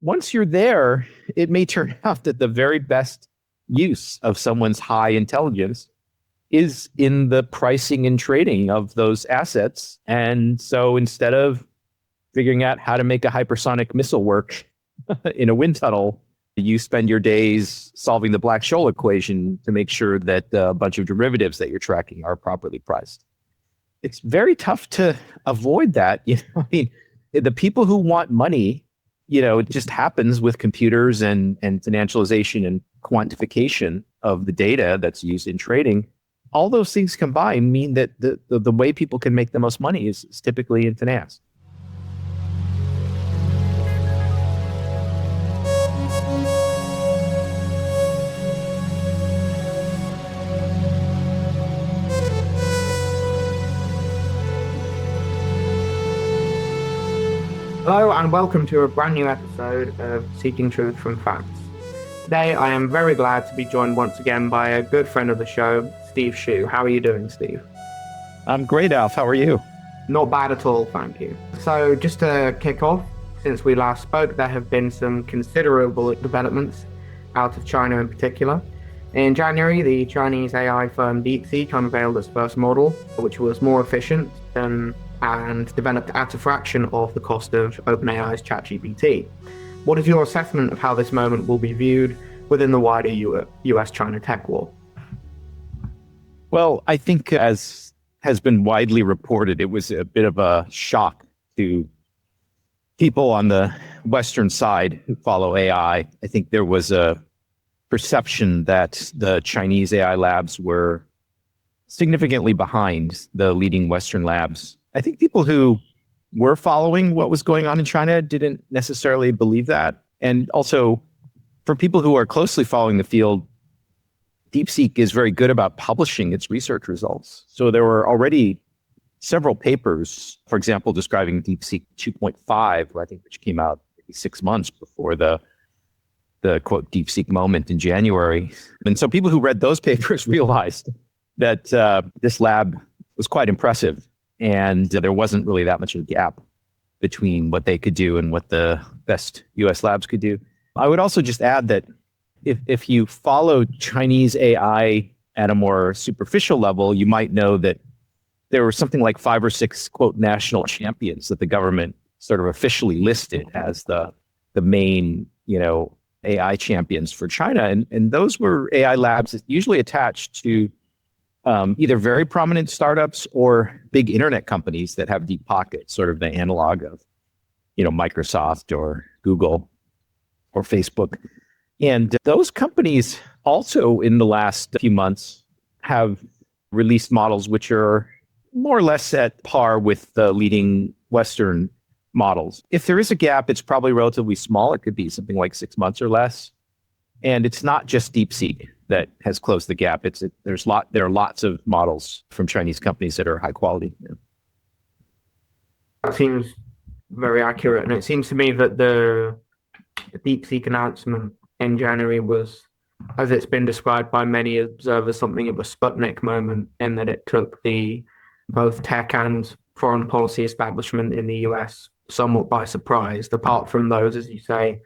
once you're there, it may turn out that the very best use of someone's high intelligence is in the pricing and trading of those assets. And so instead of figuring out how to make a hypersonic missile work in a wind tunnel, you spend your days solving the Black-Scholes equation to make sure that a bunch of derivatives that you're tracking are properly priced. It's very tough to avoid that. I mean, the people who want money, it just happens with computers and financialization and quantification of the data that's used in trading. All those things combined mean that the way people can make the most money is typically in finance. Hello and welcome to a brand new episode of Seeking Truth from Facts. Today I am very glad to be joined once again by a good friend of the show, Steve Hsu. How are you doing, Steve? I'm great, Alf. How are you? Not bad at all, thank you. So just to kick off, since we last spoke, there have been some considerable developments out of China in particular. In January, the Chinese AI firm DeepSeek unveiled its first model, which was more efficient and developed at a fraction of the cost of OpenAI's ChatGPT. What is your assessment of how this moment will be viewed within the wider US-China tech war? Well, I think as has been widely reported, it was a bit of a shock to people on the Western side who follow AI. I think there was a perception that the Chinese AI labs were significantly behind the leading Western labs. I think people who were following what was going on in China didn't necessarily believe that. And also, for people who are closely following the field, DeepSeek is very good about publishing its research results. So there were already several papers, for example, describing DeepSeek 2.5, which came out maybe 6 months before the quote DeepSeek moment in January. And so people who read those papers realized that this lab was quite impressive. And there wasn't really that much of a gap between what they could do and what the best US labs could do. I would also just add that if you follow Chinese AI at a more superficial level, you might know that there were something like 5 or 6, quote, national champions that the government sort of officially listed as the main, AI champions for China. And those were AI labs that usually attached to either very prominent startups or big internet companies that have deep pockets, sort of the analog of, Microsoft or Google or Facebook. And those companies also in the last few months have released models which are more or less at par with the leading Western models. If there is a gap, it's probably relatively small. It could be something like 6 months or less. And it's not just DeepSeek that has closed the gap. There are lots of models from Chinese companies that are high quality. Yeah. That seems very accurate. And it seems to me that the DeepSeek announcement in January was, as it's been described by many observers, something of a Sputnik moment, in that it took both tech and foreign policy establishment in the US somewhat by surprise, apart from those, as you say,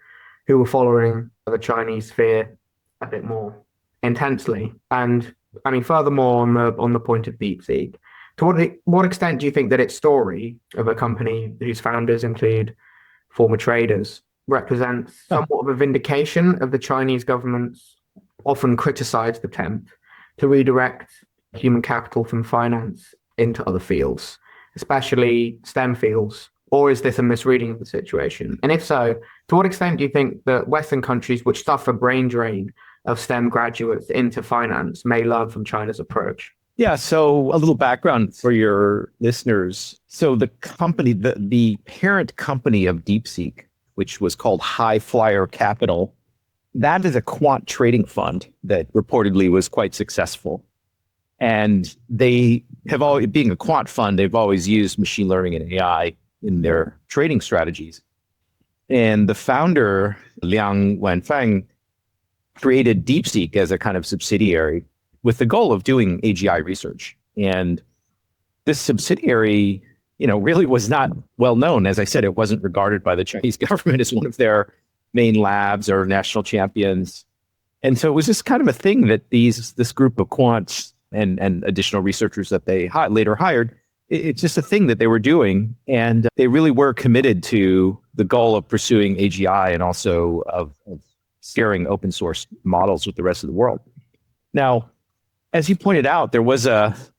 who were following the Chinese sphere a bit more intensely. And I mean, furthermore, on the point of DeepSeek, to what extent do you think that its story of a company whose founders include former traders represents somewhat of a vindication of the Chinese government's often criticized attempt to redirect human capital from finance into other fields, especially STEM fields? Or is this a misreading of the situation? And if so, to what extent do you think that Western countries which suffer brain drain of STEM graduates into finance may learn from China's approach? Yeah, so a little background for your listeners. So the company, the parent company of DeepSeek, which was called High Flyer Capital, that is a quant trading fund that reportedly was quite successful. And they have always, being a quant fund, they've always used machine learning and AI in their trading strategies. And the founder, Liang Wenfeng, created DeepSeek as a kind of subsidiary with the goal of doing AGI research. And this subsidiary, really was not well known. As I said, it wasn't regarded by the Chinese government as one of their main labs or national champions. And so it was just kind of a thing that this group of quants and additional researchers that they later hired, it's just a thing that they were doing. And they really were committed to the goal of pursuing AGI and also of sharing open source models with the rest of the world. Now, as you pointed out, there was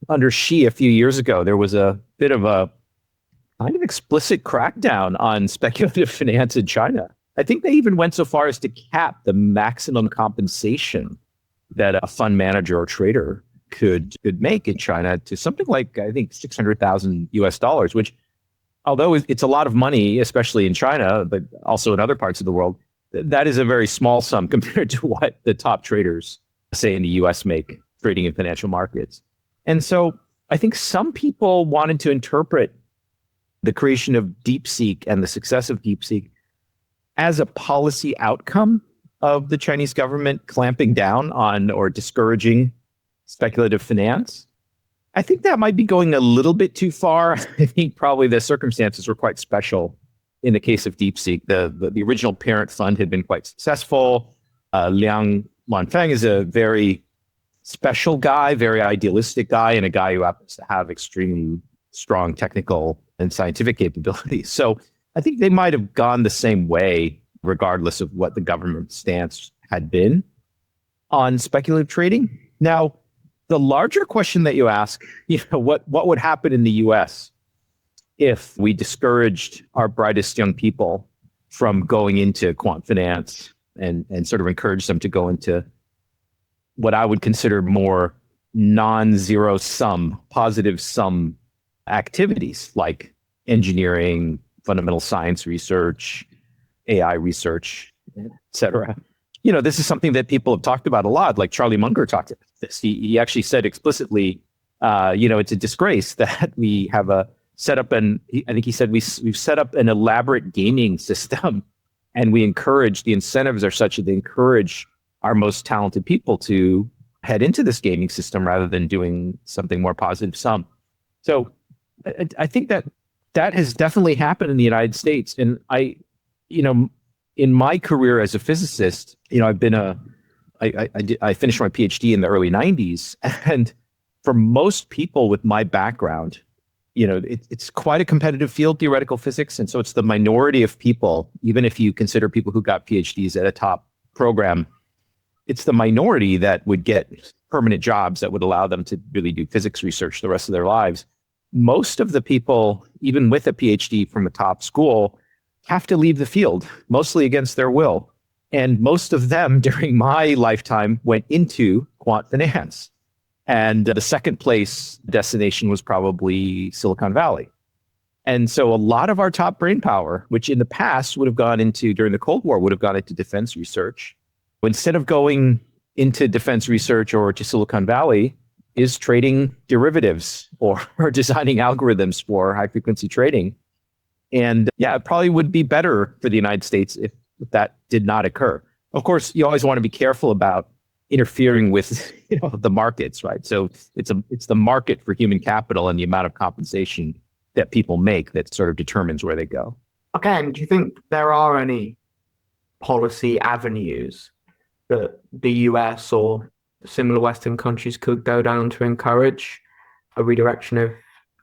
under Xi a few years ago, there was a bit of a kind of explicit crackdown on speculative finance in China. I think they even went so far as to cap the maximum compensation that a fund manager or trader could make in China to something like, I think, $600,000 which, although it's a lot of money, especially in China, but also in other parts of the world, that is a very small sum compared to what the top traders, say in the US, make trading in financial markets. And so I think some people wanted to interpret the creation of DeepSeek and the success of DeepSeek as a policy outcome of the Chinese government clamping down on or discouraging speculative finance. I think that might be going a little bit too far. I think probably the circumstances were quite special in the case of DeepSeek. The original parent fund had been quite successful. Liang Wanfeng is a very special guy, very idealistic guy, and a guy who happens to have extremely strong technical and scientific capabilities. So I think they might have gone the same way, regardless of what the government stance had been on speculative trading. Now, the larger question that you ask, what would happen in the US if we discouraged our brightest young people from going into quant finance and sort of encouraged them to go into what I would consider more non-zero sum, positive sum activities like engineering, fundamental science research, AI research, et cetera. This is something that people have talked about a lot, like Charlie Munger talked about this. He actually said explicitly, it's a disgrace that we have I think he said we've set up an elaborate gaming system and the incentives are such that they encourage our most talented people to head into this gaming system rather than doing something more positive sum. So I think that has definitely happened in the United States. And in my career as a physicist, I finished my PhD in the early 90s. And for most people with my background, it's quite a competitive field, theoretical physics. And so it's the minority of people, even if you consider people who got PhDs at a top program, it's the minority that would get permanent jobs that would allow them to really do physics research the rest of their lives. Most of the people, even with a PhD from a top school, have to leave the field, mostly against their will. And most of them during my lifetime went into quant finance. And the second place destination was probably Silicon Valley. And so a lot of our top brain power, which in the past would have gone into, during the Cold War, would have gone into defense research, instead of going into defense research or to Silicon Valley, is trading derivatives or designing algorithms for high frequency trading. And yeah, it probably would be better for the United States if that did not occur. Of course, you always want to be careful about interfering with the markets, right? So it's the market for human capital and the amount of compensation that people make that sort of determines where they go. Okay, and do you think there are any policy avenues that the US or similar Western countries could go down to encourage a redirection of,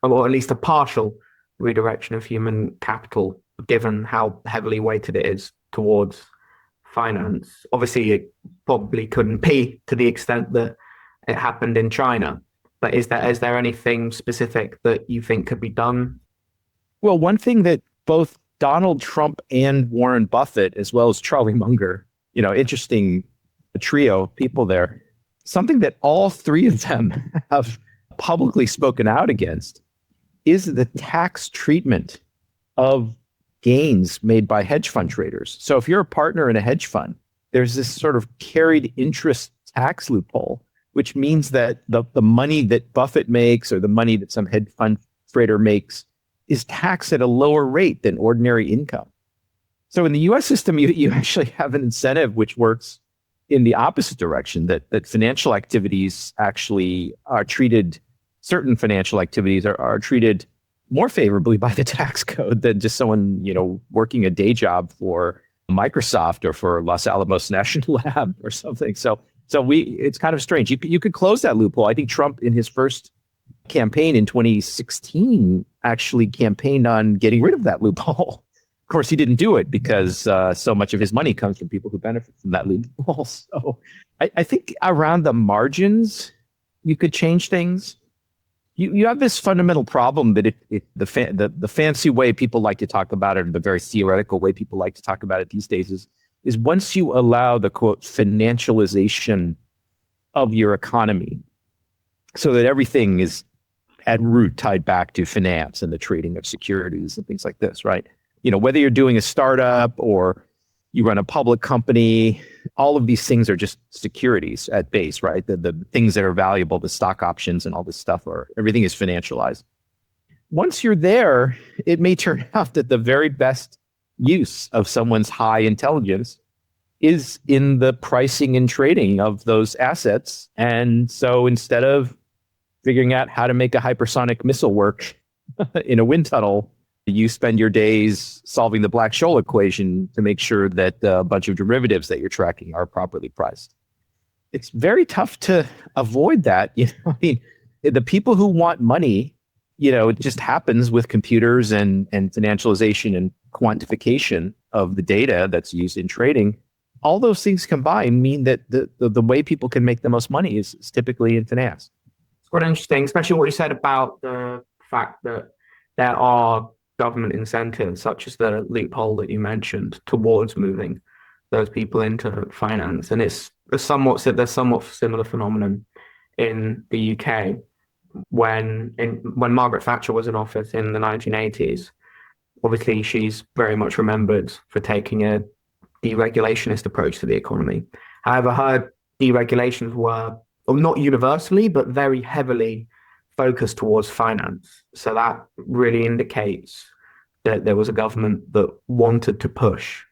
or at least a partial redirection of human capital, given how heavily weighted it is towards finance? Obviously, it probably couldn't be to the extent that it happened in China. But is there anything specific that you think could be done? Well, one thing that both Donald Trump and Warren Buffett, as well as Charlie Munger, interesting trio of people there, something that all three of them have publicly spoken out against is the tax treatment of gains made by hedge fund traders. So if you're a partner in a hedge fund, there's this sort of carried interest tax loophole, which means that the money that Buffett makes or the money that some hedge fund trader makes is taxed at a lower rate than ordinary income. So in the US system, you actually have an incentive which works in the opposite direction, that financial activities actually are treated, certain financial activities are treated more favorably by the tax code than just someone, working a day job for Microsoft or for Los Alamos National Lab or something. So it's kind of strange. You could close that loophole. I think Trump in his first campaign in 2016 actually campaigned on getting rid of that loophole. Of course, he didn't do it because so much of his money comes from people who benefit from that loophole. So I think around the margins, you could change things. You have this fundamental problem that the fancy way people like to talk about it, or the very theoretical way people like to talk about it these days is once you allow the, quote, financialization of your economy so that everything is at root tied back to finance and the trading of securities and things like this, right? Whether you're doing a startup or you run a public company, all of these things are just securities at base, right? The things that are valuable, the stock options and all this stuff, everything is financialized. Once you're there, it may turn out that the very best use of someone's high intelligence is in the pricing and trading of those assets. And so instead of figuring out how to make a hypersonic missile work in a wind tunnel, you spend your days solving the Black-Scholes equation to make sure that a bunch of derivatives that you're tracking are properly priced. It's very tough to avoid that. I mean, the people who want money, it just happens with computers and financialization and quantification of the data that's used in trading. All those things combined mean that the way people can make the most money is typically in finance. It's quite interesting, especially what you said about the fact that there are government incentives, such as the loophole that you mentioned, towards moving those people into finance. And there's somewhat similar phenomenon in the UK when Margaret Thatcher was in office in the 1980s. Obviously, she's very much remembered for taking a deregulationist approach to the economy. However, her deregulations were not universally, but very heavily focused towards finance. So that really indicates that there was a government that wanted to push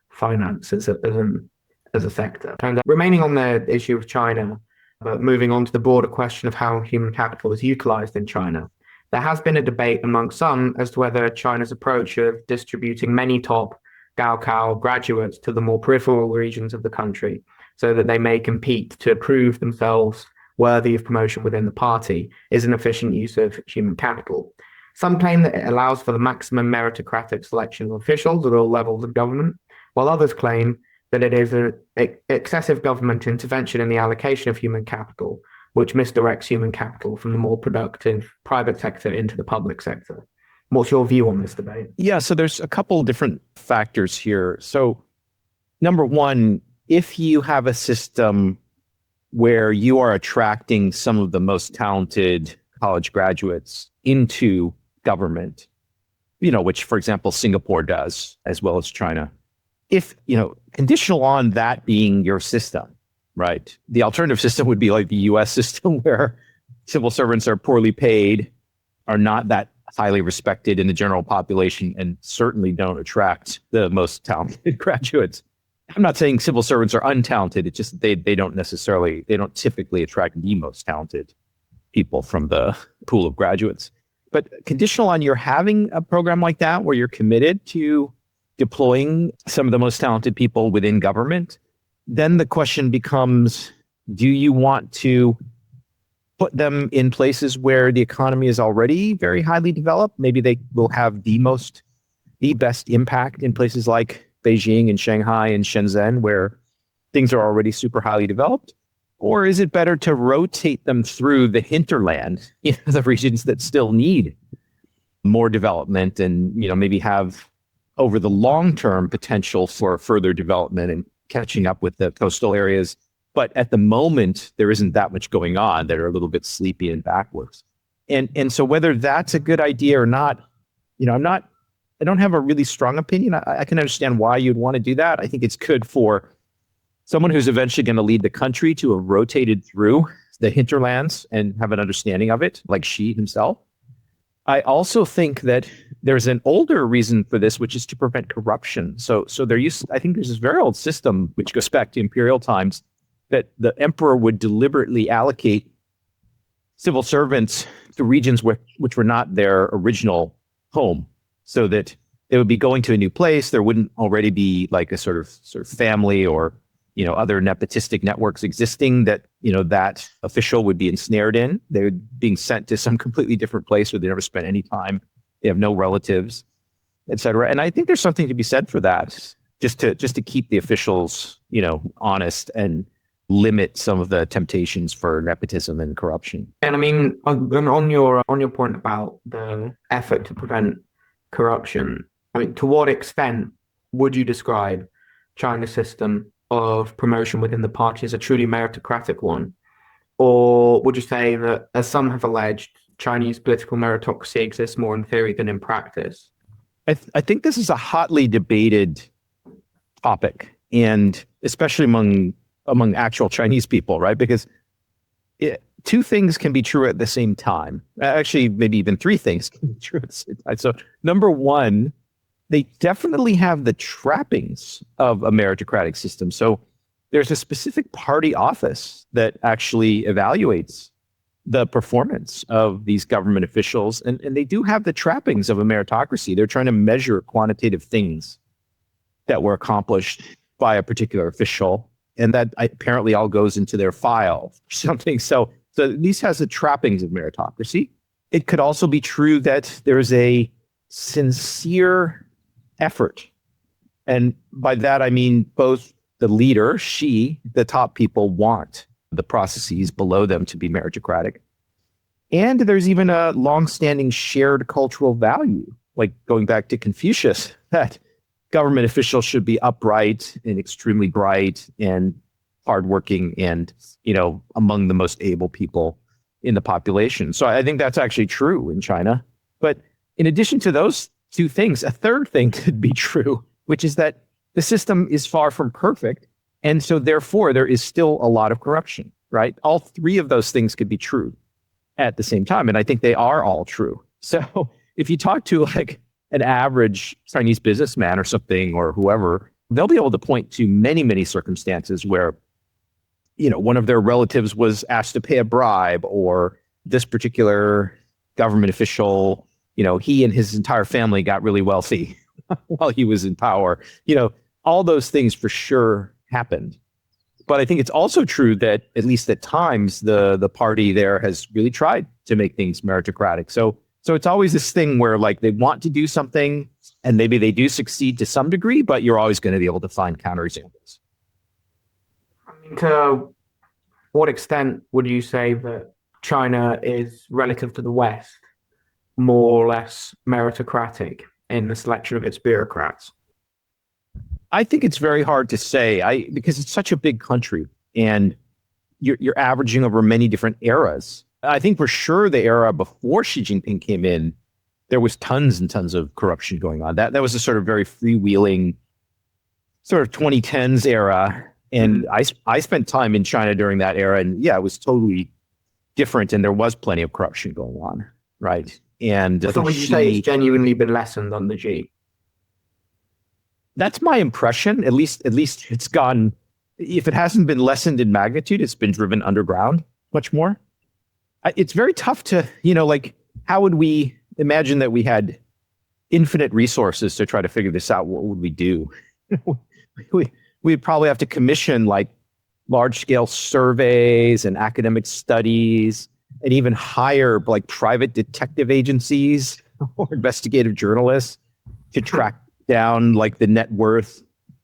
finance as a sector. And remaining on the issue of China, but moving on to the broader question of how human capital is utilized in China, there has been a debate among some as to whether China's approach of distributing many top Gaokao graduates to the more peripheral regions of the country so that they may compete to prove themselves worthy of promotion within the party is an efficient use of human capital. Some claim that it allows for the maximum meritocratic selection of officials at all levels of government, while others claim that it is an excessive government intervention in the allocation of human capital, which misdirects human capital from the more productive private sector into the public sector. What's your view on this debate? Yeah, so there's a couple different factors here. So number one, if you have a system where you are attracting some of the most talented college graduates into government, which, for example, Singapore does, as well as China. If, conditional on that being your system, right? The alternative system would be like the US system where civil servants are poorly paid, are not that highly respected in the general population, and certainly don't attract the most talented graduates. I'm not saying civil servants are untalented. It's just they don't typically attract the most talented people from the pool of graduates. But conditional on your having a program like that where you're committed to deploying some of the most talented people within government, then the question becomes, do you want to put them in places where the economy is already very highly developed? Maybe they will have the best impact in places like Beijing and Shanghai and Shenzhen, where things are already super highly developed? Or is it better to rotate them through the hinterland, the regions that still need more development and, maybe have over the long term potential for further development and catching up with the coastal areas? But at the moment, there isn't that much going on. That are a little bit sleepy and backwards. And so whether that's a good idea or not, I don't have a really strong opinion. I can understand why you'd want to do that. I think it's good for someone who's eventually going to lead the country to have rotated through the hinterlands and have an understanding of it, like Xi himself. I also think that there's an older reason for this, which is to prevent corruption. So I think there's this very old system, which goes back to imperial times, that the emperor would deliberately allocate civil servants to regions which were not their original home, so that they would be going to a new place. There wouldn't already be like a sort of family or, other nepotistic networks existing that, that official would be ensnared in. They're being sent to some completely different place where they never spent any time. They have no relatives, et cetera. And I think there's something to be said for that, just to keep the officials, honest and limit some of the temptations for nepotism and corruption. And I mean, on your point about the effort to prevent corruption, I mean, to what extent would you describe China's system of promotion within the party as a truly meritocratic one? Or would you say that, as some have alleged, Chinese political meritocracy exists more in theory than in practice? I think this is a hotly debated topic, and especially among actual Chinese people, right? Because two things can be true at the same time. Actually, maybe even three things can be true at the same time. So number one, they definitely have the trappings of a meritocratic system. So there's a specific party office that actually evaluates the performance of these government officials. And they do have the trappings of a meritocracy. They're trying to measure quantitative things that were accomplished by a particular official. And that apparently all goes into their file or something. So these has the trappings of meritocracy. It could also be true that there's a sincere effort. And by that, I mean both the leader, the top people want the processes below them to be meritocratic. And there's even a longstanding shared cultural value, like going back to Confucius, that government officials should be upright and extremely bright and hardworking and, among the most able people in the population. So I think that's actually true in China. But in addition to those two things, a third thing could be true, which is that the system is far from perfect. And so therefore, there is still a lot of corruption, right? All three of those things could be true at the same time. And I think they are all true. So if you talk to like an average Chinese businessman or something or whoever, they'll be able to point to many, many circumstances where, one of their relatives was asked to pay a bribe, or this particular government official, he and his entire family got really wealthy while he was in power. All those things for sure happened. But I think it's also true that, at least at times, the party there has really tried to make things meritocratic. So it's always this thing where like they want to do something and maybe they do succeed to some degree, but you're always going to be able to find counterexamples. I mean, to what extent would you say that China is, relative to the West, more or less meritocratic in the selection of its bureaucrats? I think it's very hard to say because it's such a big country and you're averaging over many different eras. I think for sure the era before Xi Jinping came in, there was tons and tons of corruption going on. That was a sort of very freewheeling sort of 2010s era. And I spent time in China during that era, and yeah, it was totally different, and there was plenty of corruption going on, right? And so would you say it's genuinely been lessened under Xi? That's my impression. At least it's gone. If it hasn't been lessened in magnitude, it's been driven underground much more. It's very tough to, how would we imagine that we had infinite resources to try to figure this out? What would we do? We'd probably have to commission like large scale surveys and academic studies and even hire like private detective agencies or investigative journalists to track down like the net worth,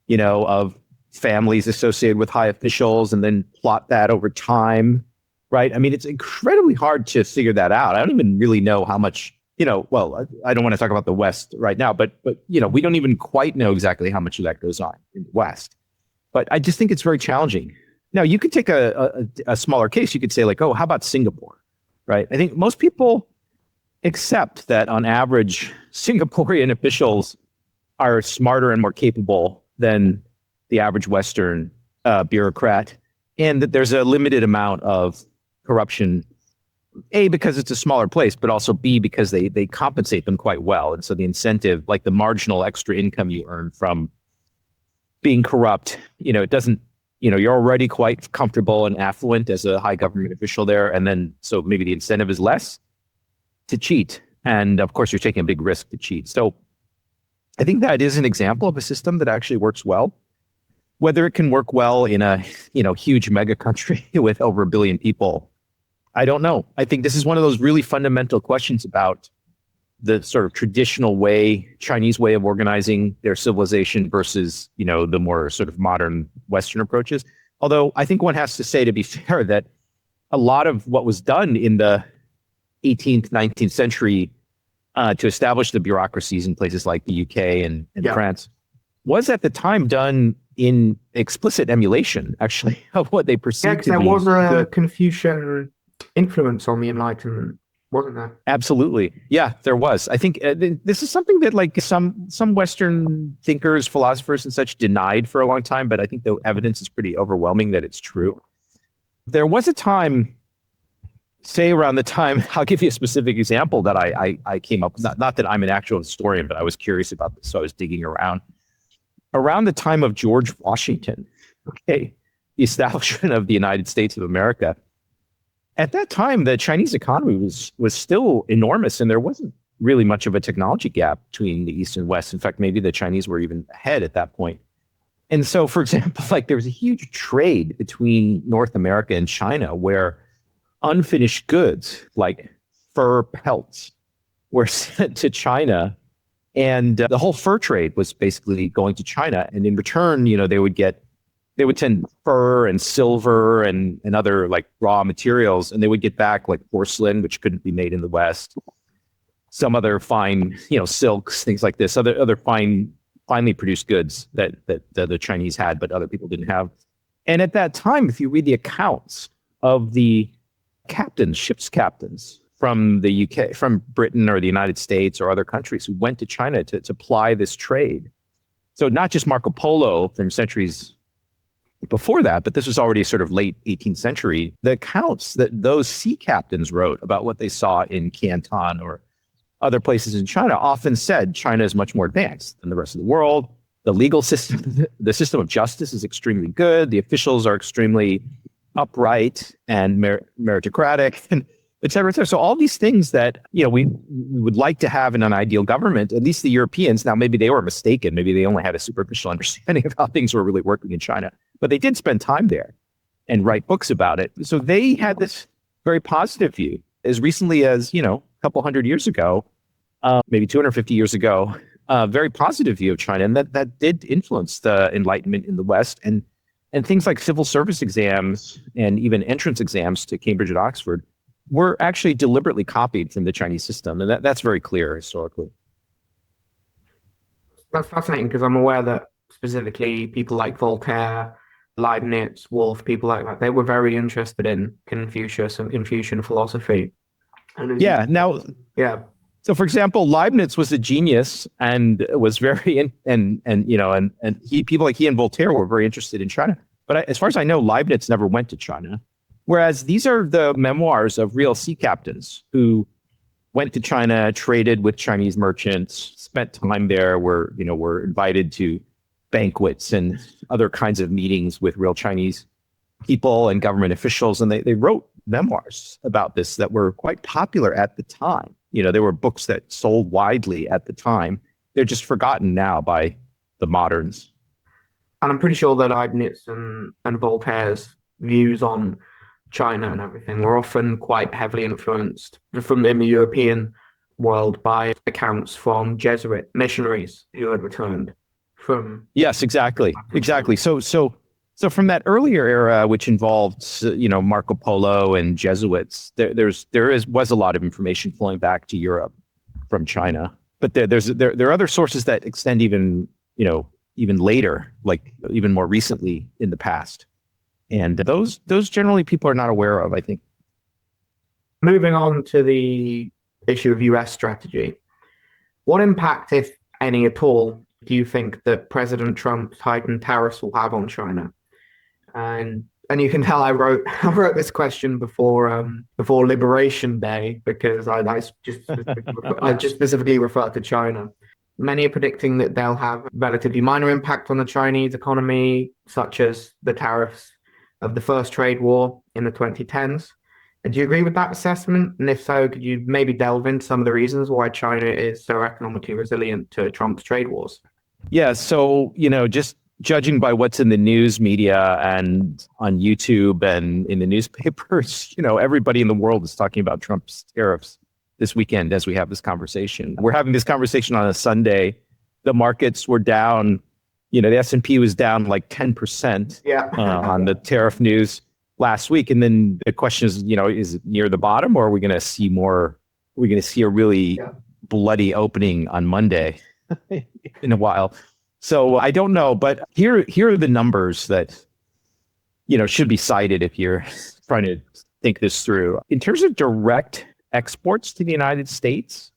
of families associated with high officials and then plot that over time, right? I mean, it's incredibly hard to figure that out. I don't even really know how much, well, I don't want to talk about the West right now, but we don't even quite know exactly how much of that goes on in the West. But I just think it's very challenging. Now, you could take a smaller case. You could say like, oh, how about Singapore, right? I think most people accept that on average, Singaporean officials are smarter and more capable than the average Western bureaucrat, and that there's a limited amount of corruption, A, because it's a smaller place, but also B, because they compensate them quite well. And so the incentive, like the marginal extra income you earn from being corrupt, it doesn't, you're already quite comfortable and affluent as a high government official there. And then, so maybe the incentive is less to cheat. And of course, you're taking a big risk to cheat. So I think that is an example of a system that actually works well. Whether it can work well in a huge mega country with over 1 billion people, I don't know. I think this is one of those really fundamental questions about the sort of traditional Chinese way of organizing their civilization versus, the more sort of modern Western approaches. Although I think one has to say, to be fair, that a lot of what was done in the 18th, 19th century to establish the bureaucracies in places like the UK and France was at the time done in explicit emulation, actually, of what they perceived to be. Yeah, because there was a Confucian influence on the Enlightenment, wasn't there? Absolutely. Yeah, there was. I think this is something that some Western thinkers, philosophers and such denied for a long time, but I think the evidence is pretty overwhelming that it's true. There was a time, say around the time, I'll give you a specific example that I came up with, not that I'm an actual historian, but I was curious about this, so I was digging around. Around the time of George Washington, the establishment of the United States of America, at that time, the Chinese economy was still enormous, and there wasn't really much of a technology gap between the East and West. In fact, maybe the Chinese were even ahead at that point. And so, for example, there was a huge trade between North America and China where unfinished goods like fur pelts were sent to China. And the whole fur trade was basically going to China. And in return, they would send fur and silver and other raw materials, and they would get back porcelain, which couldn't be made in the West, some other fine, silks, things like this, other finely produced goods that the Chinese had, but other people didn't have. And at that time, if you read the accounts of the ship's captains from the UK, from Britain or the United States or other countries who went to China to ply this trade. So not just Marco Polo from centuries before that, but this was already sort of late 18th century. The accounts that those sea captains wrote about what they saw in Canton or other places in China often said China is much more advanced than the rest of the world. The legal system, the system of justice is extremely good. The officials are extremely upright and meritocratic, and et cetera, et cetera. So all these things that, we would like to have in an ideal government, at least the Europeans, now maybe they were mistaken. Maybe they only had a superficial understanding of how things were really working in China, but they did spend time there and write books about it. So they had this very positive view as recently as, a couple hundred years ago, maybe 250 years ago, very positive view of China. And that did influence the Enlightenment in the West. And things like civil service exams and even entrance exams to Cambridge and Oxford were actually deliberately copied from the Chinese system. And that's very clear historically. That's fascinating because I'm aware that specifically people like Voltaire, Leibniz, Wolff, people like that, they were very interested in Confucius and Confucian philosophy. So for example, Leibniz was a genius and was very, people like he and Voltaire were very interested in China. But as far as I know, Leibniz never went to China. Whereas these are the memoirs of real sea captains who went to China, traded with Chinese merchants, spent time there, were invited to banquets and other kinds of meetings with real Chinese people and government officials. And they wrote memoirs about this that were quite popular at the time. There were books that sold widely at the time. They're just forgotten now by the moderns. And I'm pretty sure that Leibniz and Voltaire's views on China and everything were often quite heavily influenced in the European world by accounts from Jesuit missionaries who had returned from. Yes, exactly. So from that earlier era, which involved, Marco Polo and Jesuits, there was a lot of information flowing back to Europe from China. But there are other sources that extend even later, like even more recently in the past. And those generally people are not aware of, I think. Moving on to the issue of US strategy, what impact, if any at all, do you think that President Trump's heightened tariffs will have on China? And you can tell I wrote this question before Liberation Day because I just specifically referred to China. Many are predicting that they'll have relatively minor impact on the Chinese economy, such as the tariffs of the first trade war in the 2010s. Do you agree with that assessment? And if so, could you maybe delve into some of the reasons why China is so economically resilient to Trump's trade wars? Yeah. So, just judging by what's in the news media and on YouTube and in the newspapers, everybody in the world is talking about Trump's tariffs this weekend as we have this conversation. We're having this conversation on a Sunday. The markets were down, the S&P was down like 10% on the tariff news last week. And then the question is it near the bottom, or are we going to see more? Are we going to see a really bloody opening on Monday in a while? So I don't know, but here are the numbers that, should be cited if you're trying to think this through. In terms of direct exports to the United States,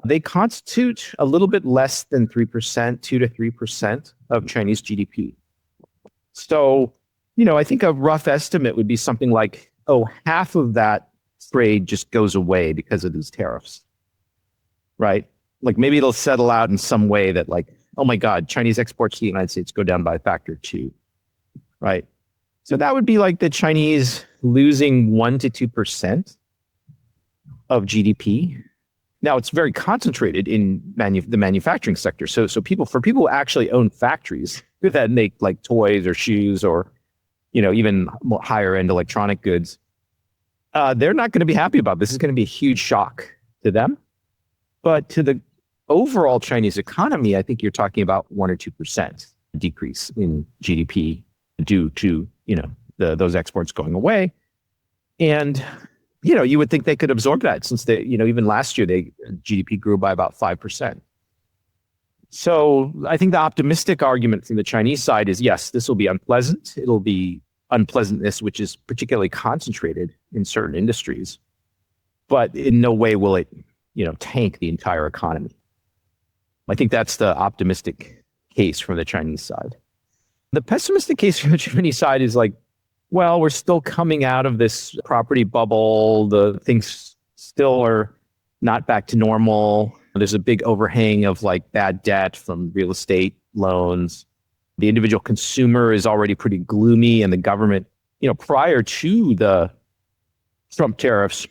they constitute a little bit less than 3%, 2 to 3% of Chinese GDP. So, I think a rough estimate would be something like, half of that trade just goes away because of these tariffs, right? Like maybe it'll settle out in some way that like, oh my God, Chinese exports to the United States go down by a factor of 2, right? So that would be like the Chinese losing 1 to 2% of GDP. Now it's very concentrated in the manufacturing sector. So people who actually own factories that make like toys or shoes or even more higher end electronic goods, they're not going to be happy about this. It's going to be a huge shock to them. But to the overall Chinese economy, I think you're talking about 1 or 2% decrease in GDP due to those exports going away. And you would think they could absorb that since they, even last year, GDP grew by about 5%. So I think the optimistic argument from the Chinese side is, yes, this will be unpleasant. It'll be unpleasantness, which is particularly concentrated in certain industries, but in no way will it, tank the entire economy. I think that's the optimistic case from the Chinese side. The pessimistic case from the Chinese side is like, well, we're still coming out of this property bubble. The things still are not back to normal. There's a big overhang of like bad debt from real estate loans. The individual consumer is already pretty gloomy, and the government, prior to the Trump tariffs,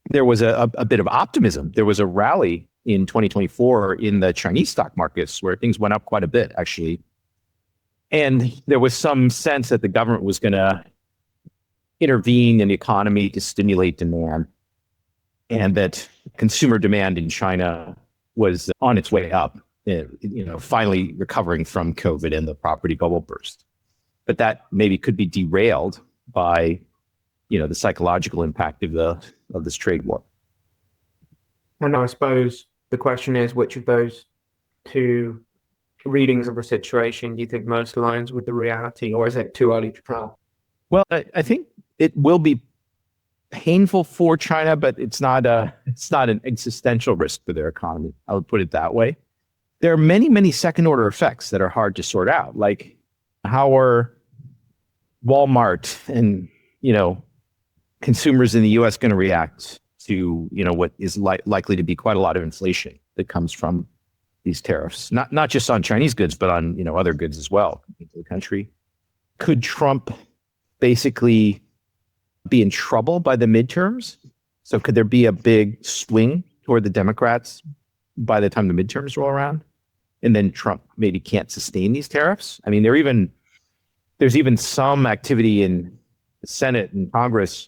there was a bit of optimism. There was a rally in 2024 in the Chinese stock markets where things went up quite a bit, actually. And there was some sense that the government was going to intervene in the economy to stimulate demand, and that consumer demand in China was on its way up, finally recovering from COVID and the property bubble burst. But that maybe could be derailed by, the psychological impact of this trade war. And I suppose the question is, which of those two readings of the situation do you think most aligns with the reality, or is it too early to tell? Well, I think it will be painful for China, but it's not an existential risk for their economy. I would put it that way. There are many, many second order effects that are hard to sort out, like how are Walmart and, consumers in the US going to react to, what is likely to be quite a lot of inflation that comes from these tariffs, not just on Chinese goods, but on, other goods as well into the country. Could Trump basically be in trouble by the midterms? So could there be a big swing toward the Democrats by the time the midterms roll around? And then Trump maybe can't sustain these tariffs? I mean, there's even some activity in the Senate and Congress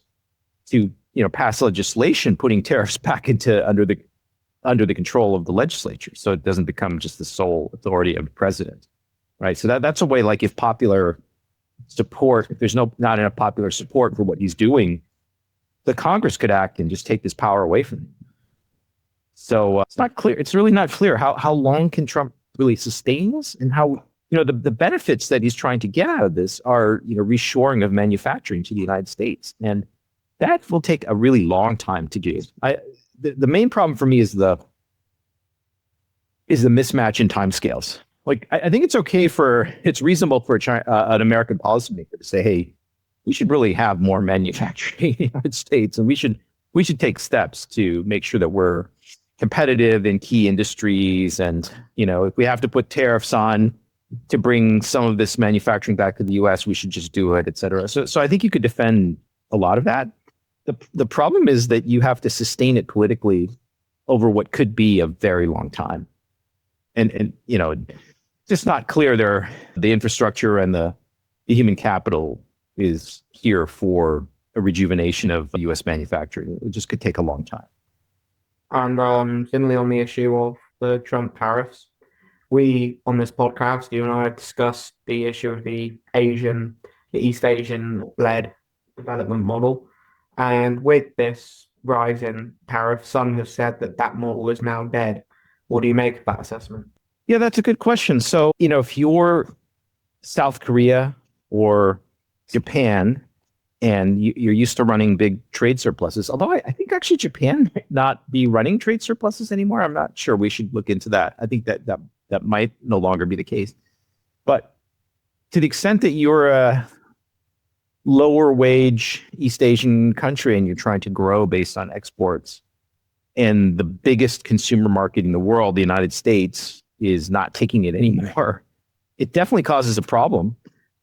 to, pass legislation putting tariffs back into under the control of the legislature, so it doesn't become just the sole authority of the president, right? So that's a way, like if there's not enough popular support for what he's doing, the Congress could act and just take this power away from him. So it's not clear. It's really not clear how long can Trump really sustain this, and how, the benefits that he's trying to get out of this are, reshoring of manufacturing to the United States. And that will take a really long time to do. The main problem for me is the mismatch in timescales. Like, I think it's reasonable for an American policymaker to say, hey, we should really have more manufacturing in the United States, and we should take steps to make sure that we're competitive in key industries. And, if we have to put tariffs on to bring some of this manufacturing back to the US, we should just do it, et cetera. So I think you could defend a lot of that. The problem is that you have to sustain it politically over what could be a very long time. And just not clear there. The infrastructure and the human capital is here for a rejuvenation of U.S. manufacturing. It just could take a long time. And similarly on the issue of the Trump tariffs, we, on this podcast, you and I have discussed the issue of the East Asian-led development model. And with this rise in tariffs, some have said that model is now dead. What do you make of that assessment? Yeah, that's a good question. So, if you're South Korea or Japan and you're used to running big trade surpluses, although I think actually Japan might not be running trade surpluses anymore. I'm not sure. We should look into that. I think that might no longer be the case. But to the extent that you're a lower wage East Asian country and you're trying to grow based on exports, and the biggest consumer market in the world, the United States, is not taking it anymore, it definitely causes a problem.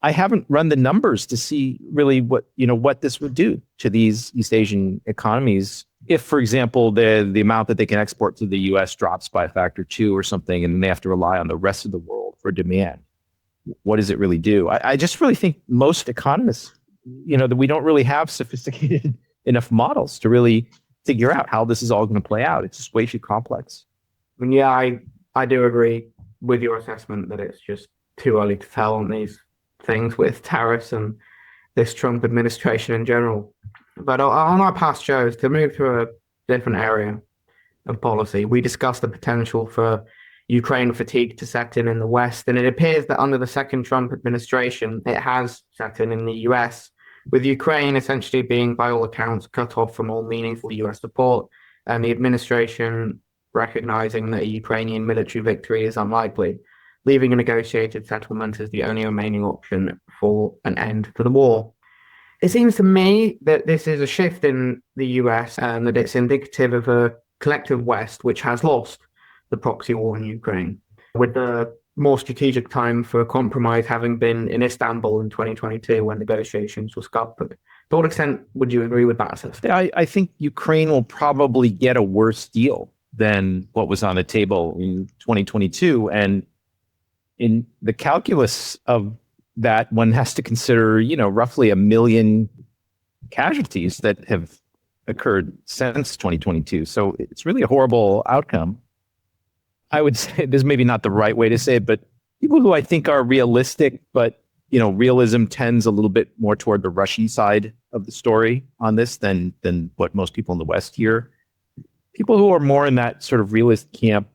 I haven't run the numbers to see really what this would do to these East Asian economies. If, for example, the amount that they can export to the US drops by a factor 2 or something, and they have to rely on the rest of the world for demand, what does it really do? I just really think most economists, that we don't really have sophisticated enough models to really figure out how this is all going to play out. It's just way too complex. Yeah, I do agree with your assessment that it's just too early to tell on these things with tariffs and this Trump administration in general. But on our past shows, to move to a different area of policy, we discussed the potential for Ukraine fatigue to set in the West, and it appears that under the second Trump administration, it has set in the US, with Ukraine essentially being, by all accounts, cut off from all meaningful US support, and the administration recognizing that a Ukrainian military victory is unlikely, leaving a negotiated settlement as the only remaining option for an end to the war. It seems to me that this is a shift in the US and that it's indicative of a collective West which has lost the proxy war in Ukraine, with the more strategic time for compromise having been in Istanbul in 2022 when negotiations were scuppered. To what extent would you agree with that assessment? I think Ukraine will probably get a worse deal than what was on the table in 2022. And in the calculus of that, one has to consider, roughly 1 million casualties that have occurred since 2022. So it's really a horrible outcome. I would say this may be not the right way to say it, but people who I think are realistic, but realism tends a little bit more toward the Russian side of the story on this than what most people in the West hear. People who are more in that sort of realist camp,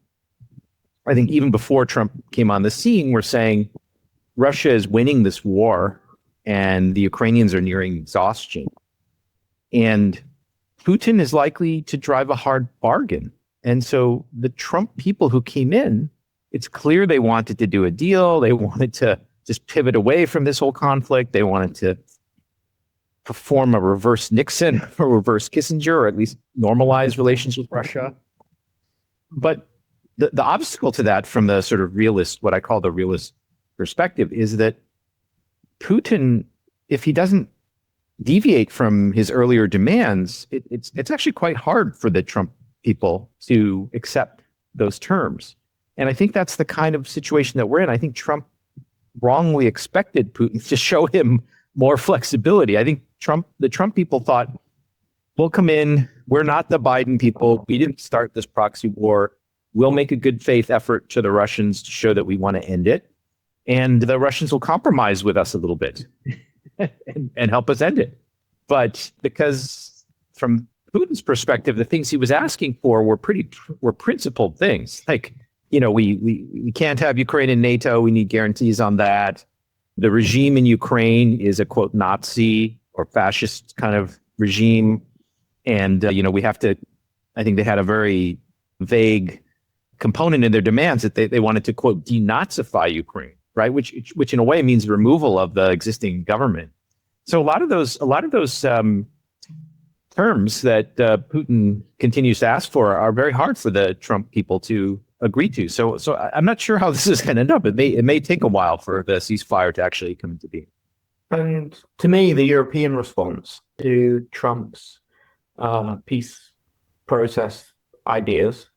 I think even before Trump came on the scene, were saying Russia is winning this war and the Ukrainians are nearing exhaustion. And Putin is likely to drive a hard bargain. And so the Trump people who came in, it's clear they wanted to do a deal. They wanted to just pivot away from this whole conflict. They wanted to perform a reverse Nixon or reverse Kissinger, or at least normalize relations with Russia. But the obstacle to that from the sort of realist, what I call the realist perspective, is that Putin, if he doesn't deviate from his earlier demands, it's actually quite hard for the Trump people to accept those terms. And I think that's the kind of situation that we're in. I think Trump wrongly expected Putin to show him more flexibility. I think the Trump people thought, we'll come in, we're not the Biden people, we didn't start this proxy war, we'll make a good faith effort to the Russians to show that we want to end it, and the Russians will compromise with us a little bit and help us end it. But because from Putin's perspective, the things he was asking for were principled things. Like, we can't have Ukraine in NATO. We need guarantees on that. The regime in Ukraine is a, quote, Nazi or fascist kind of regime. And, we have to, I think they had a very vague component in their demands that they wanted to, quote, denazify Ukraine, right? Which in a way means removal of the existing government. So a lot of those terms that Putin continues to ask for are very hard for the Trump people to agree to. So I'm not sure how this is going to end up. It may take a while for the ceasefire to actually come into being. And to me, the European response to Trump's peace process ideas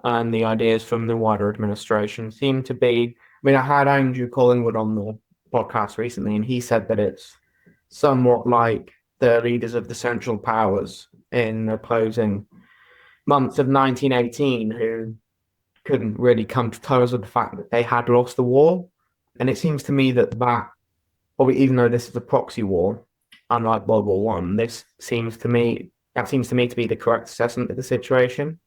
and the ideas from the wider administration seem to be. I mean, I had Andrew Collingwood on the podcast recently, and he said that it's somewhat like the leaders of the Central Powers in the closing months of 1918, who couldn't really come to terms with the fact that they had lost the war. And it seems to me that even though this is a proxy war, unlike World War One, that seems to me to be the correct assessment of the situation.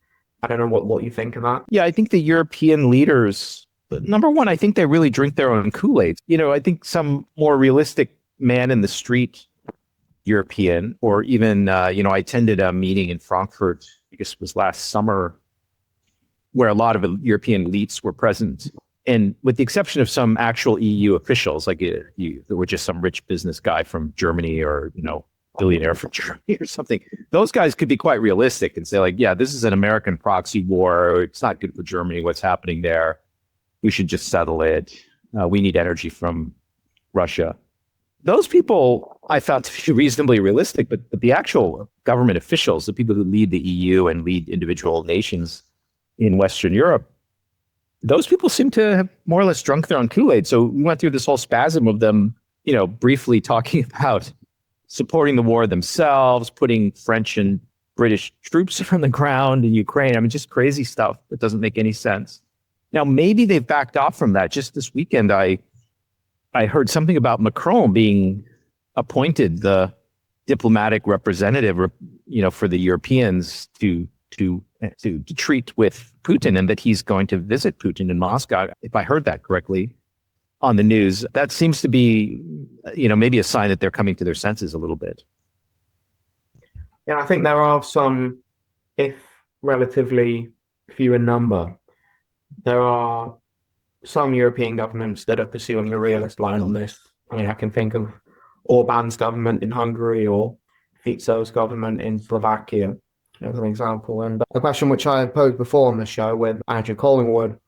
I don't know what you think of that. Yeah, I think the European leaders, number one, I think they really drink their own Kool-Aid. I think some more realistic man in the street European, or even, I attended a meeting in Frankfurt, I guess it was last summer, where a lot of European elites were present. And with the exception of some actual EU officials, like there were just some rich business guy from Germany or, billionaire from Germany or something, those guys could be quite realistic and say like, yeah, this is an American proxy war. It's not good for Germany. What's happening there? We should just settle it. We need energy from Russia. Those people I found to be reasonably realistic, but the actual government officials, the people who lead the EU and lead individual nations in Western Europe, those people seem to have more or less drunk their own Kool-Aid. So we went through this whole spasm of them, briefly talking about supporting the war themselves, putting French and British troops on the ground in Ukraine. I mean, just crazy stuff that doesn't make any sense. Now, maybe they've backed off from that. Just this weekend, I heard something about Macron being appointed the diplomatic representative, for the Europeans to treat with Putin, and that he's going to visit Putin in Moscow. If I heard that correctly on the news, that seems to be, maybe a sign that they're coming to their senses a little bit. Yeah, I think there are some, if relatively few in number, there are some European governments that are pursuing a realist line on this. I mean, I can think of Orban's government in Hungary or Fico's government in Slovakia as an example. And a question which I posed before on the show with Andrew Collingwood,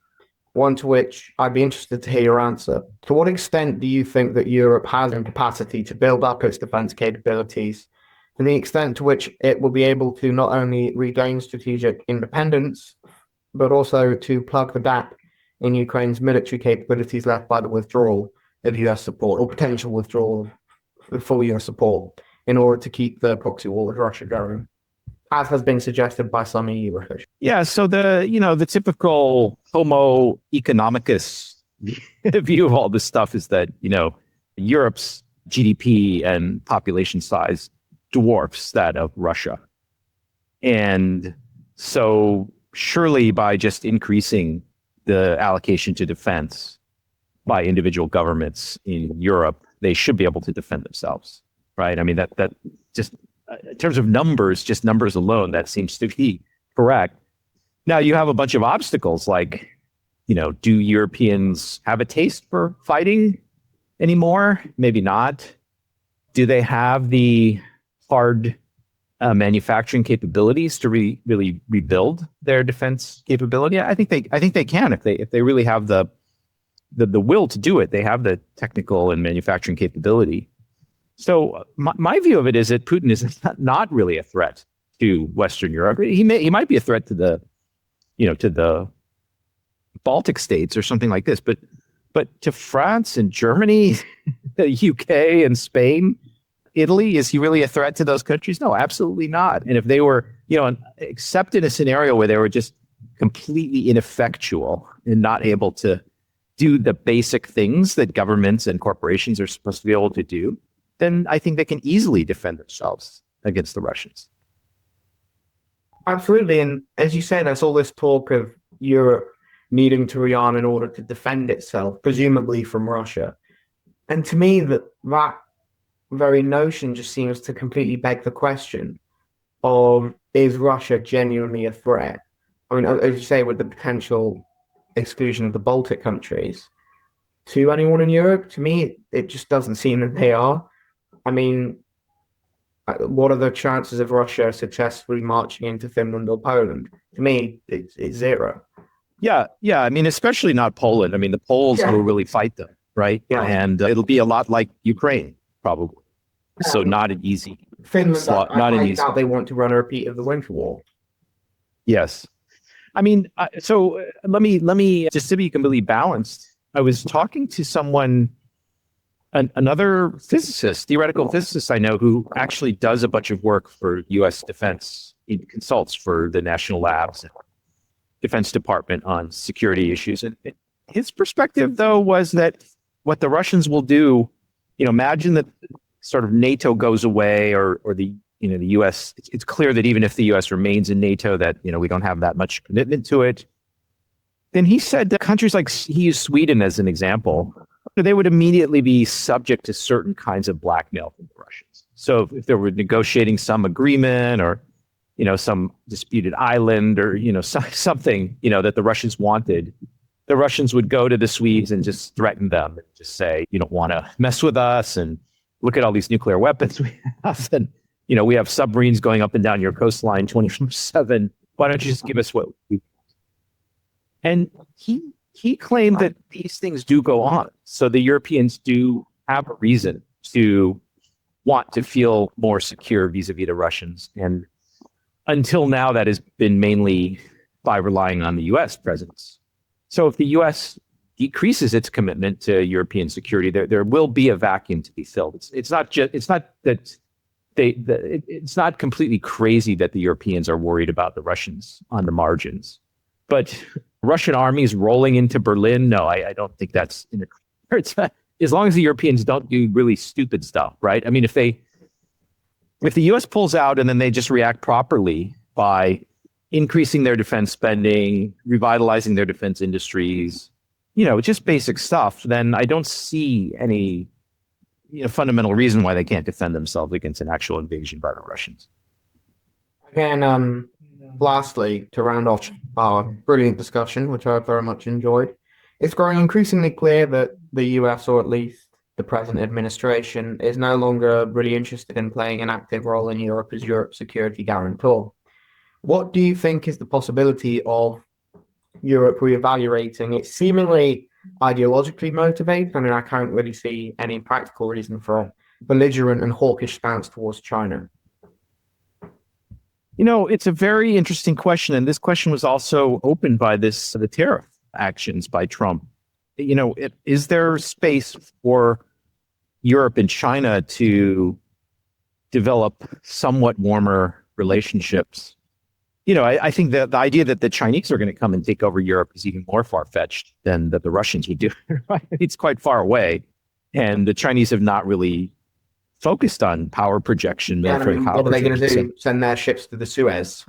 one to which I'd be interested to hear your answer. To what extent do you think that Europe has the capacity to build up its defense capabilities, to the extent to which it will be able to not only regain strategic independence, but also to plug the gap in Ukraine's military capabilities left by the withdrawal of US support, or potential withdrawal of full US support, in order to keep the proxy war with Russia going, as has been suggested by some EU officials? Yeah, so the typical Homo economicus view of all this stuff is that, Europe's GDP and population size dwarfs that of Russia. And so surely by just increasing the allocation to defense by individual governments in Europe, they should be able to defend themselves, right? I mean, that just in terms of numbers, just numbers alone, that seems to be correct. Now you have a bunch of obstacles like, do Europeans have a taste for fighting anymore? Maybe not. Do they have the hard manufacturing capabilities to really rebuild their defense capability? I think they can if they really have the will to do it. They have the technical and manufacturing capability. So my view of it is that Putin is not really a threat to Western Europe. He might be a threat to the Baltic states or something like this, but to France and Germany, the UK and Spain, Italy, is he really a threat to those countries? No, absolutely not. And if they were, except in a scenario where they were just completely ineffectual and not able to do the basic things that governments and corporations are supposed to be able to do, then I think they can easily defend themselves against the Russians. Absolutely. And as you say, there's all this talk of Europe needing to rearm in order to defend itself, presumably from Russia. And to me, that very notion just seems to completely beg the question of, is Russia genuinely a threat? I mean, as you say, with the potential exclusion of the Baltic countries to anyone in Europe, to me, it just doesn't seem that they are. I mean, what are the chances of Russia successfully marching into Finland or Poland? To me, it's zero. Yeah. I mean, especially not Poland. I mean, the Poles will really fight them, right? Yeah. And it'll be a lot like Ukraine, probably. So not an easy Finland, not an I easy. doubt they want to run a repeat of the Winter War. Yes. I mean, so let me just to be completely balanced. I was talking to someone, another physicist, theoretical physicist I know, who actually does a bunch of work for U.S. defense. He consults for the national labs and Defense Department on security issues. And his perspective, though, was that what the Russians will do, imagine that sort of NATO goes away or the U.S., it's clear that even if the U.S. remains in NATO, that, we don't have that much commitment to it. Then he said that countries like, he used Sweden as an example, they would immediately be subject to certain kinds of blackmail from the Russians. So if they were negotiating some agreement or, some disputed island or, something, that the Russians wanted, the Russians would go to the Swedes and just threaten them and just say, you don't want to mess with us. And look at all these nuclear weapons we have. And, we have submarines going up and down your coastline 24/7. Why don't you just give us what we want? And he claimed that these things do go on. So the Europeans do have a reason to want to feel more secure vis-a-vis the Russians. And until now, that has been mainly by relying on the U.S. presence. So if the U.S. decreases its commitment to European security, there will be a vacuum to be filled. It's not completely crazy that the Europeans are worried about the Russians on the margins. But Russian armies rolling into Berlin, no, I don't think that's in the as long as the Europeans don't do really stupid stuff, right? I mean, if the U.S. pulls out and then they just react properly by increasing their defense spending, revitalizing their defense industries, just basic stuff, then I don't see any fundamental reason why they can't defend themselves against an actual invasion by the Russians. Again, lastly, to round off our brilliant discussion, which I very much enjoyed, it's growing increasingly clear that the US, or at least the present administration, is no longer really interested in playing an active role in Europe as Europe's security guarantor. What do you think is the possibility of Europe reevaluating its seemingly ideologically motivated, and I can't really see any practical reason for a belligerent and hawkish stance towards China? It's a very interesting question, and this question was also opened by the tariff actions by Trump. Is there space for Europe and China to develop somewhat warmer relationships? I think that the idea that the Chinese are going to come and take over Europe is even more far-fetched than that the Russians would do. It's quite far away, and the Chinese have not really focused on projection, military power. What are they going to do? Send their ships to the Suez?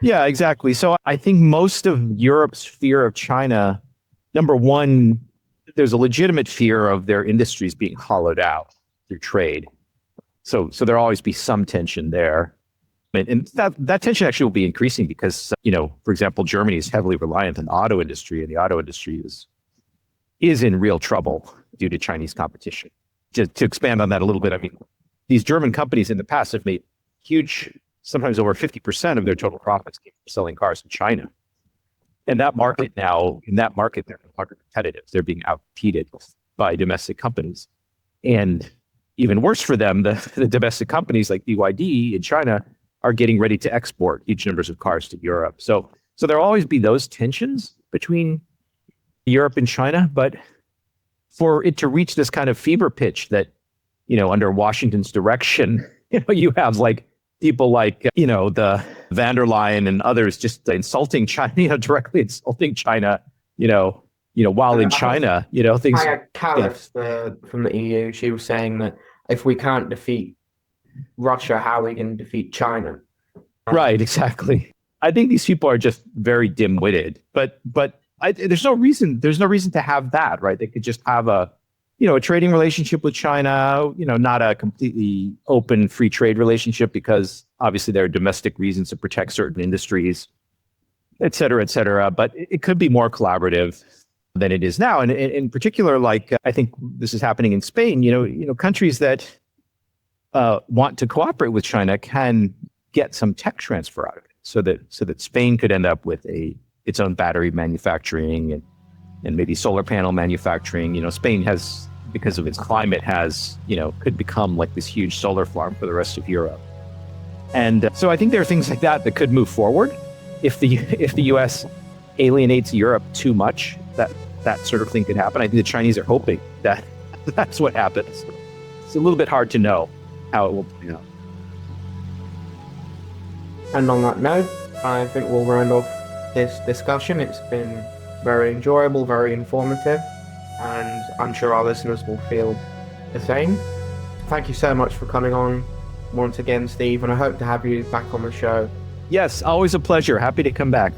Yeah, exactly. So I think most of Europe's fear of China, number one, there's a legitimate fear of their industries being hollowed out through trade. So there'll always be some tension there. And that tension actually will be increasing because, for example, Germany is heavily reliant on the auto industry, and the auto industry is in real trouble due to Chinese competition. To expand on that a little bit, I mean, these German companies in the past have made huge, sometimes over 50% of their total profits came from selling cars in China. And that market now, they're no longer competitive. They're being outcompeted by domestic companies. And even worse for them, the domestic companies like BYD in China are getting ready to export huge numbers of cars to Europe. So there'll always be those tensions between Europe and China, but for it to reach this kind of fever pitch that, under Washington's direction, you have like people like, the van der Leyen and others just insulting China, directly insulting China, while in China, things. Tariffs from the EU, she was saying that if we can't defeat Russia, how we can defeat China? Right, exactly. I think these people are just very dim-witted, but there's no reason to have that, right? They could just have a trading relationship with China, not a completely open free trade relationship, because obviously there are domestic reasons to protect certain industries, et cetera, et cetera. But it could be more collaborative than it is now. And in particular, like I think this is happening in Spain, countries that want to cooperate with China can get some tech transfer out of it, so that Spain could end up with its own battery manufacturing and maybe solar panel manufacturing. Spain has because of its climate, could become like this huge solar farm for the rest of Europe. And so I think there are things like that could move forward. If the U.S. alienates Europe too much, that sort of thing could happen. I think the Chinese are hoping that that's what happens. It's a little bit hard to know how it will play out. And on that note, I think we'll round off this discussion. It's been very enjoyable, very informative, and I'm sure our listeners will feel the same. Thank you so much for coming on once again, Steve, and I hope to have you back on the show. Yes, always a pleasure. Happy to come back.